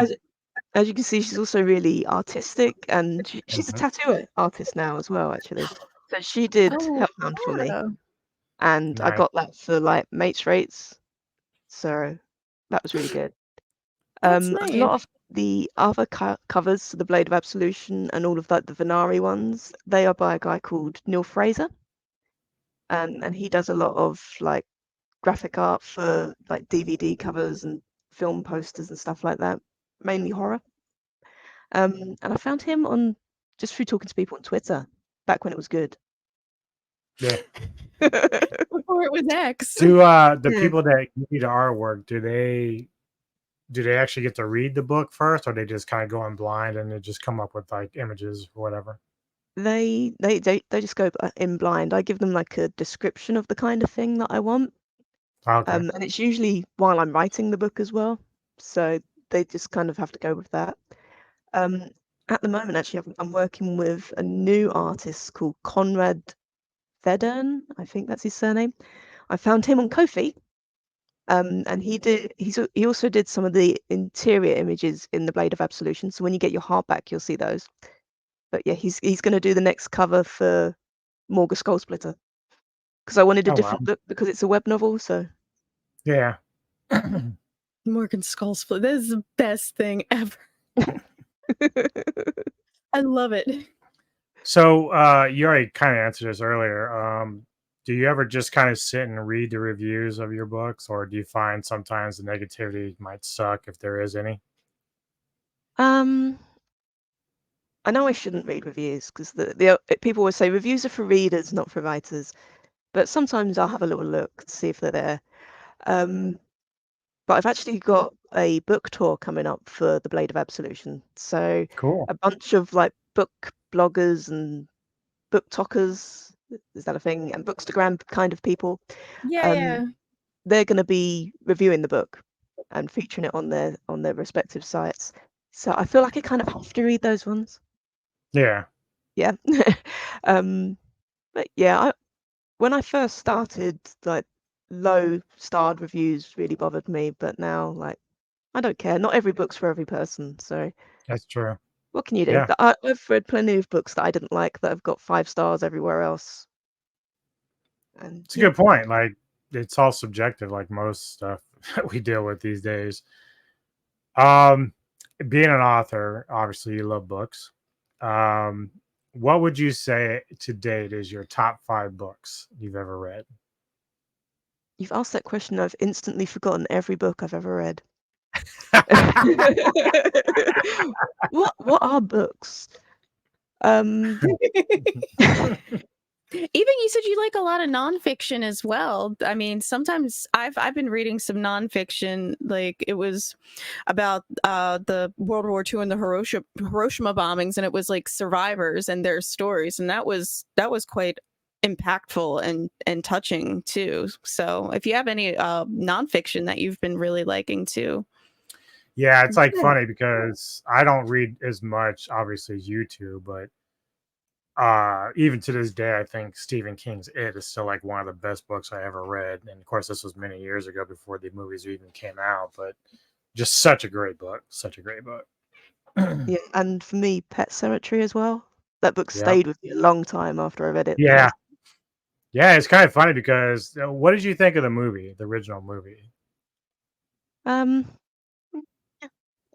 as you can see, she's also really artistic, and she's a tattoo artist now as well, actually. So she did Hellhound for me, and I Nice. got that for like mates rates. So that was really good. That's A nice. lot of the other covers, so the Blade of Absolution and all of like the Venari ones, they are by a guy called Neil Fraser, and he does a lot of like graphic art for like DVD covers and film posters and stuff like that, mainly horror. And I found him on just through talking to people on Twitter back when it was good. Yeah. Before it was X. Do the Yeah. people that give you the artwork, do they actually get to read the book first, or they just kind of go in blind and they just come up with like images or whatever? They just go in blind. I give them like a description of the kind of thing that I want. Okay. And it's usually while I'm writing the book as well. So they just kind of have to go with that. At the moment, actually, I'm working with a new artist called Conrad Federn. I think that's his surname. I found him on Ko-fi. And he also did some of the interior images in the Blade of Absolution. So when you get your hardback, you'll see those. But yeah, he's going to do the next cover for Morga Skull Splitter, because I wanted a different book because it's a web novel. So yeah. Morgan Skull Split. That is the best thing ever. I love it. So you already kind of answered this earlier. Do you ever just kind of sit and read the reviews of your books, or do you find sometimes the negativity might suck if there is any? I know I shouldn't read reviews because the people always say reviews are for readers, not for writers. But sometimes I'll have a little look to see if they're there. But I've actually got a book tour coming up for the Blade of Absolution. So Cool. a bunch of like book bloggers and book talkers, is that a thing? And bookstagram kind of people. Yeah. They're going to be reviewing the book and featuring it on their respective sites. So I feel like I kind of have to read those ones. Yeah. Yeah. But yeah, when I first started, like low starred reviews really bothered me, but now like I don't care. Not every book's for every person, so That's true. what can you do? Yeah. I've read plenty of books that I didn't like that have got 5 stars everywhere else. And It's a good point. Like, it's all subjective, like most stuff that we deal with these days. Being an author, obviously you love books. What would you say to date is your top 5 books you've ever read? You've asked that question, I've instantly forgotten every book I've ever read. What are books? Even you said you like a lot of nonfiction as well. I mean, sometimes I've been reading some nonfiction, like it was about the World War II and the Hiroshima bombings, and it was like survivors and their stories, and that was quite impactful and touching too. So if you have any nonfiction that you've been really liking too. Yeah, it's like funny because I don't read as much, obviously, as you two, but even to this day, I think Stephen King's It is still like one of the best books I ever read. And of course, this was many years ago before the movies even came out, but just such a great book. Such a great book. Yeah, and for me, Pet Sematary as well. That book Yep. stayed with me a long time after I read it. Yeah. Yeah, it's kind of funny because what did you think of the movie, the original movie?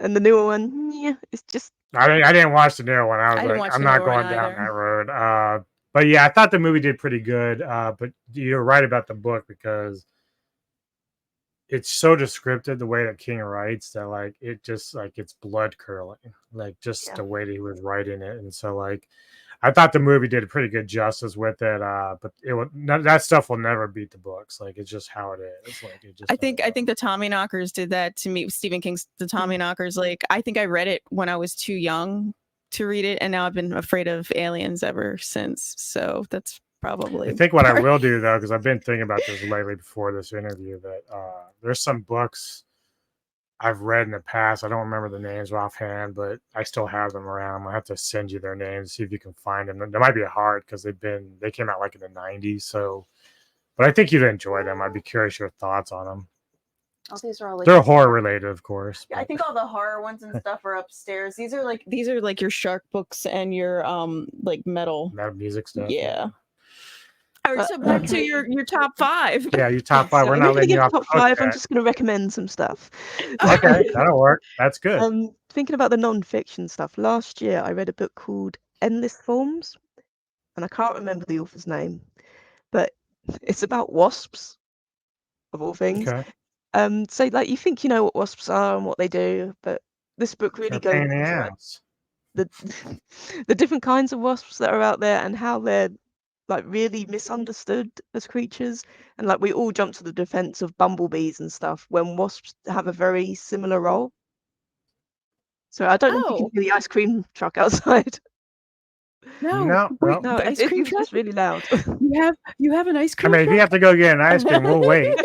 And the newer one, yeah, it's just I didn't watch the newer one. I was I didn't like, watch I'm the not newer one going down either. that road. But yeah, I thought the movie did pretty good. But you're right about the book because it's so descriptive the way that King writes that like it just like it's blood curdling, like just Yeah. the way that he was writing it. And so like I thought the movie did a pretty good justice with it, but that stuff will never beat the books. Like it's just how it is. Like it just. I think the Tommyknockers did that to me. Stephen King's The Tommyknockers. Like I think I read it when I was too young to read it, and now I've been afraid of aliens ever since. So that's probably. I think what I will do though, because I've been thinking about this lately before this interview, that there's some books I've read in the past. I don't remember the names offhand, but I still have them around. I have to send you their names, see if you can find them. They might be hard because they came out like in the 90s. So, but I think you'd enjoy them. I'd be curious your thoughts on them. Oh, these are all like they're horror related, of course. Yeah, I think all the horror ones and stuff are upstairs. These are like your shark books and your like metal music stuff. Yeah. All right, so back to your top 5. Yeah, your top 5. So We're not letting you off top 5. I'm just going to recommend some stuff. Okay, that'll work. That's good. Thinking about the non-fiction stuff, last year I read a book called Endless Forms, and I can't remember the author's name, but it's about wasps, of all things. Okay. So like you think you know what wasps are and what they do, but this book really goes into the different kinds of wasps that are out there and how they're like really misunderstood as creatures, and like we all jump to the defense of bumblebees and stuff when wasps have a very similar role. So I don't know if you can hear the ice cream truck outside. No, the ice cream truck is really loud. You have an ice cream. I mean, if you have to go get an ice cream, we'll wait.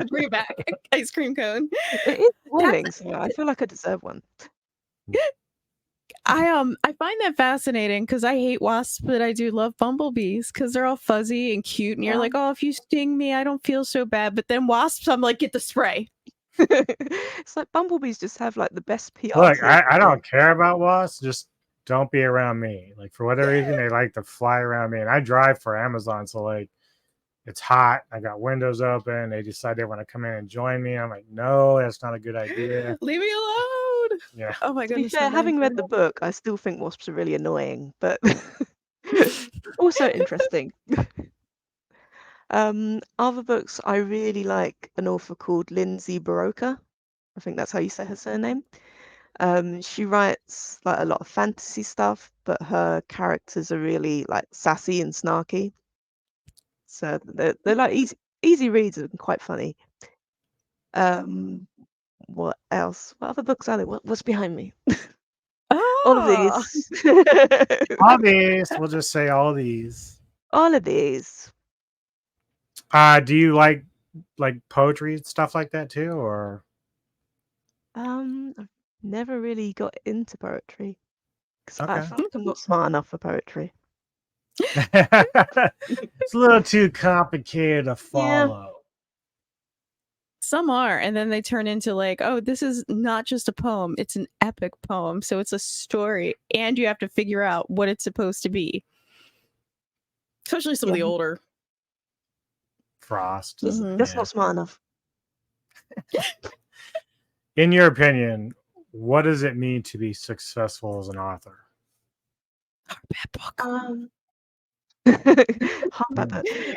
Bring it back, ice cream cone. It is boiling, so I feel like I deserve one. I find that fascinating because I hate wasps, but I do love bumblebees because they're all fuzzy and cute, and you're like, oh, if you sting me, I don't feel so bad. But then wasps, I'm like, get the spray. It's like bumblebees just have like the best PR. Look, I don't care about wasps. Just don't be around me. Like for whatever reason, they like to fly around me, and I drive for Amazon, so like it's hot. I got windows open. They decide they want to come in and join me. I'm like, no, that's not a good idea. Leave me alone. Yeah. Oh my goodness. To be fair, having read the book, I still think wasps are really annoying, but also interesting. Other books, I really like an author called Lindsay Baroka. I think that's how you say her surname. She writes like a lot of fantasy stuff, but her characters are really like sassy and snarky. So they're like easy reads and quite funny. What else? What other books are there? What's behind me? All of these. All these. We'll just say all these. All of these. Do you like poetry stuff like that too, or? I've never really got into poetry because I feel like I'm not smart enough for poetry. It's a little too complicated to follow. Yeah. Some are, and then they turn into like, oh, this is not just a poem, it's an epic poem. So it's a story, and you have to figure out what it's supposed to be. Especially some of the older. Frost. That's not smart enough. In your opinion, what does it mean to be successful as an author? Bad book.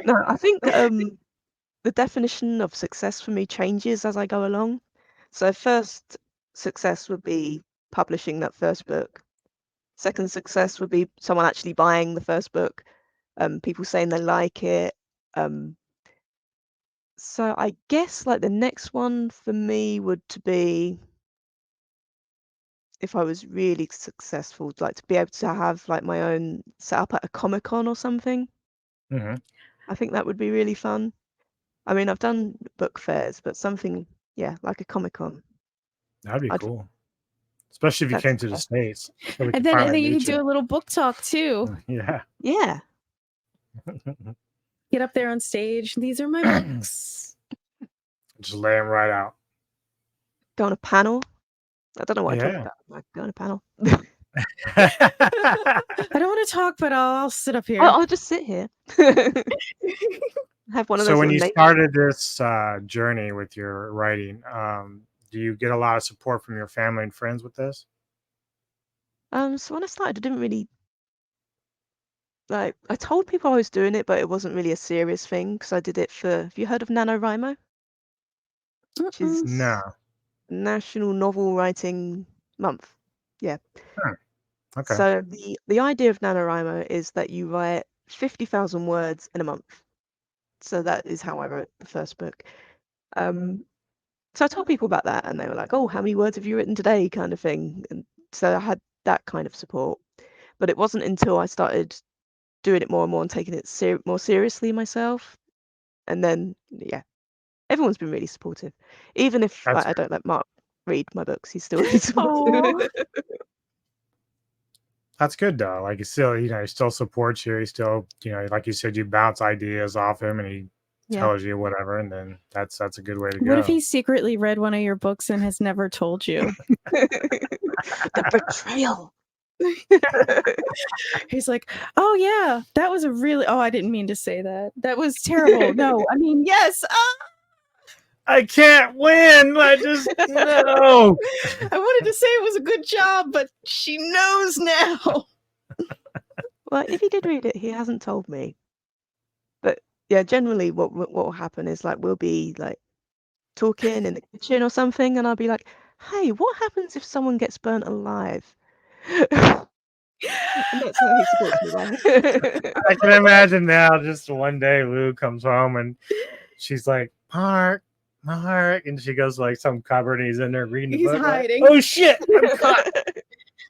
No, I think the definition of success for me changes as I go along. So first success would be publishing that first book. Second success would be someone actually buying the first book, people saying they like it. So I guess like the next one for me would to be, if I was really successful, like to be able to have like my own set up at a Comic-Con or something. Mm-hmm. I think that would be really fun. I mean, I've done book fairs, but something, like a Comic-Con. That'd be cool. Especially if you came to the States. So and then you can do a little book talk too. Yeah. Yeah. Get up there on stage. These are my books. Just lay them right out. Go on a panel. I don't know what I talk about. Like, go on a panel. I don't want to talk, but I'll sit up here. I'll just sit here. Have one of those. So when you started this journey with your writing, do you get a lot of support from your family and friends with this? So when I started, I didn't really I told people I was doing it, but it wasn't really a serious thing because I did it for. Have you heard of NaNoWriMo? Which is National Novel Writing Month. Yeah. Huh. Okay. So the idea of NaNoWriMo is that you write 50,000 words in a month. So that is how I wrote the first book. So I told people about that, and they were like, "Oh, how many words have you written today?" kind of thing. And so I had that kind of support. But it wasn't until I started doing it more and more and taking it more seriously myself, and then everyone's been really supportive. Even if That's I don't let Mark read my books, he's still really supportive. That's good though. Like he still, he still supports you. He still, like you said, you bounce ideas off him, and he Yeah. tells you whatever, and then that's a good way to What go. if he secretly read one of your books and has never told you? The betrayal. He's like, "Oh yeah, that was a really. Oh, I didn't mean to say that. That was terrible. No, I mean yes. I can't win. I just no. I wanted to say it was a good job, but she knows now." Well, if he did read it, he hasn't told me. But yeah, generally, what will happen is like we'll be like talking in the kitchen or something, and I'll be like, "Hey, what happens if someone gets burnt alive?" And that's how he supports me. I can imagine now. Just one day, Lou comes home and she's like, Mark, and she goes like some cupboard, and he's in there reading the He's book. hiding. Like, oh shit! I'm caught.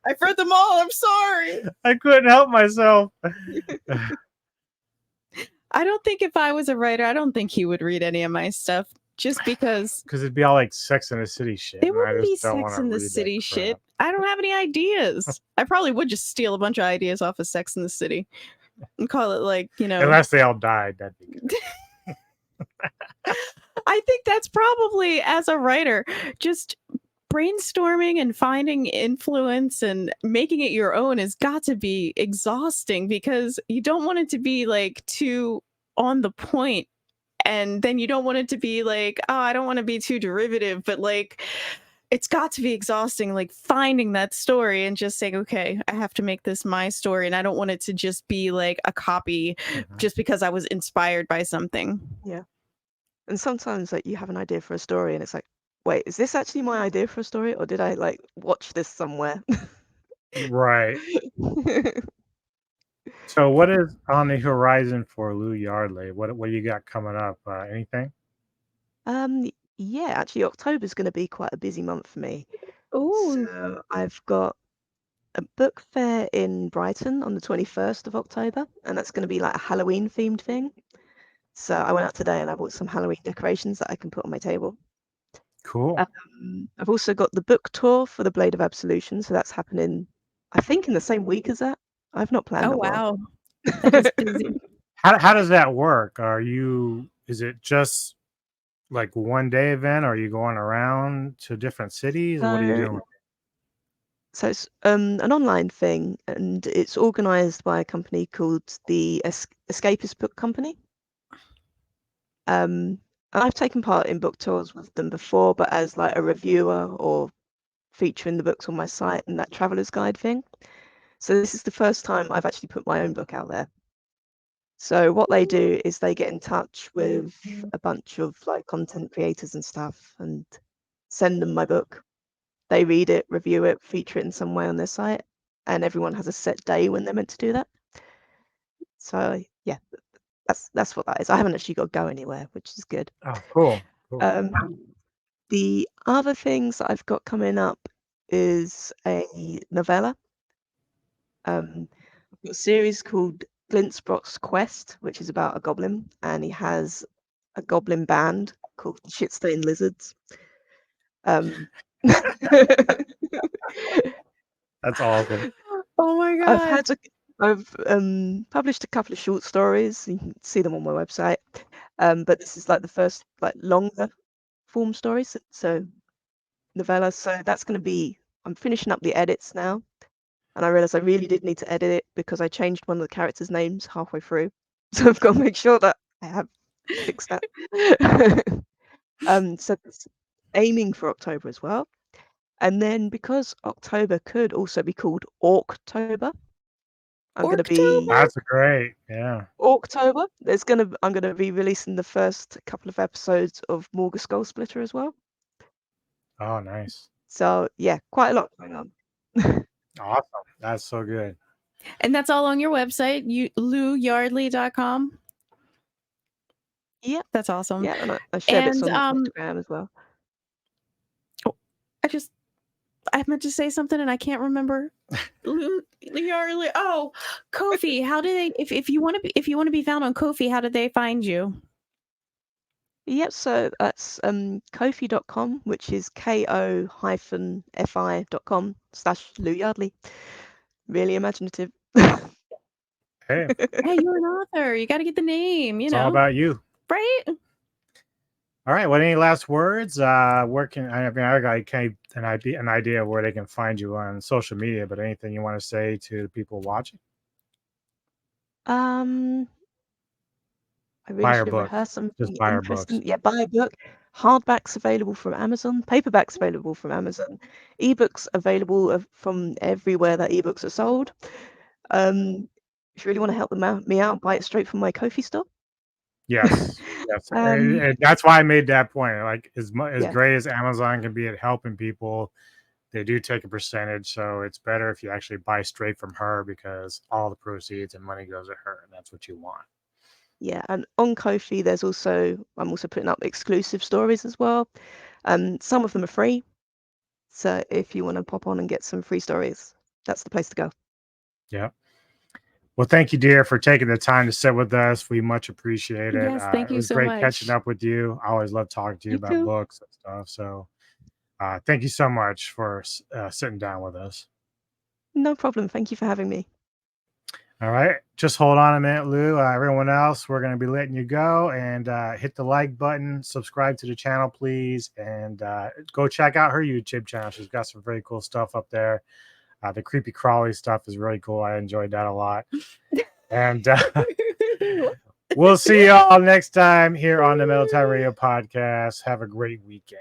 I've read them all. I'm sorry. I couldn't help myself. I don't think if I was a writer, I don't think he would read any of my stuff. Just because it'd be all like Sex in the City shit. It wouldn't be Sex in the City shit. I don't have any ideas. I probably would just steal a bunch of ideas off of Sex in the City and call it like, Unless they all died, that'd be good. I think that's probably, as a writer, just brainstorming and finding influence and making it your own has got to be exhausting, because you don't want it to be like too on the point, and then you don't want it to be like, oh, I don't want to be too derivative, but like it's got to be exhausting, like finding that story and just saying, okay, I have to make this my story, and I don't want it to just be like a copy just because I was inspired by something. Yeah. And sometimes like you have an idea for a story and it's like, wait, is this actually my idea for a story, or did I like watch this somewhere? Right. So what is on the horizon for Lou Yardley? What you got coming up? Anything? Yeah, actually October's going to be quite a busy month for me. Oh, So I've got a book fair in Brighton on the 21st of October, and that's going to be like a Halloween themed thing. So I went out today and I bought some Halloween decorations that I can put on my table. Cool. I've also got the book tour for the Blade of Absolution, so that's happening, I think, in the same week as that. I've not planned that well. That is busy. How does that work? Is it just like one day event, or are you going around to different cities? What are you doing? So it's an online thing, and it's organized by a company called the Escapist Book Company. I've taken part in book tours with them before, but as like a reviewer or featuring the books on my site and that traveler's guide thing. So this is the first time I've actually put my own book out there. So what they do is they get in touch with a bunch of like content creators and stuff and send them my book. They read it, review it, feature it in some way on their site, and everyone has a set day when they're meant to do that. So yeah, that's what that is. I haven't actually got to go anywhere, which is good. Oh, cool. The other things that I've got coming up is a novella. I've got a series called Glintsbrock's Quest, which is about a goblin, and he has a goblin band called Shitstained Lizards. That's awesome. Oh my god! I've published a couple of short stories. You can see them on my website. But this is like the first like longer form stories, so novella. So that's going to be. I'm finishing up the edits now, and I realized I really did need to edit it because I changed one of the characters' names halfway through. So I've got to make sure that I have fixed that. So it's aiming for October as well. And then because October could also be called Orktober, I'm going to be That's great. Yeah. October. I'm going to be releasing the first couple of episodes of Morga Skull Splitter as well. Oh, nice. So yeah, quite a lot going on. Awesome. That's so good. And that's all on your website, louyardley.com. Yeah. That's awesome. Yeah, and I share bits on Instagram as well. I meant to say something and I can't remember. Lou Yardley. Oh, Ko-fi. How do they if you want to be found on Ko-fi, how do they find you? Yep, so that's ko-fi.com, which is ko-fi.com/Lou Yardley. Really imaginative. Hey, you're an author. You got to get the name, it's all about you. Right? All right. What, any last words? Where can I mean, I got an idea of where they can find you on social media, but anything you want to say to the people watching? I really Buy our should have book. rehearsed Just something buy our interesting. books. Yeah, buy a book. Hardbacks available from Amazon. Paperbacks available from Amazon. Ebooks available from everywhere that ebooks are sold. If you really want to help me out, buy it straight from my Ko-fi store. Yes, yes. And that's why I made that point. Like as Yeah. great as Amazon can be at helping people, they do take a percentage. So it's better if you actually buy straight from her because all the proceeds and money goes to her, and that's what you want. Yeah, and on Ko-fi, I'm also putting up exclusive stories as well. Some of them are free. So if you want to pop on and get some free stories, that's the place to go. Yeah. Well, thank you, dear, for taking the time to sit with us. We much appreciate it. Yes, thank It you was so great much. catching up with you. I always love talking to you about too. books and stuff. So thank you so much for sitting down with us. No problem. Thank you for having me. All right. Just hold on a minute, Lou. Everyone else, we're going to be letting you go, and hit the like button, subscribe to the channel, please, and go check out her YouTube channel. She's got some very cool stuff up there. The creepy crawly stuff is really cool. I enjoyed that a lot. And we'll see y'all next time here on the Metal Time Radio Podcast. Have a great weekend.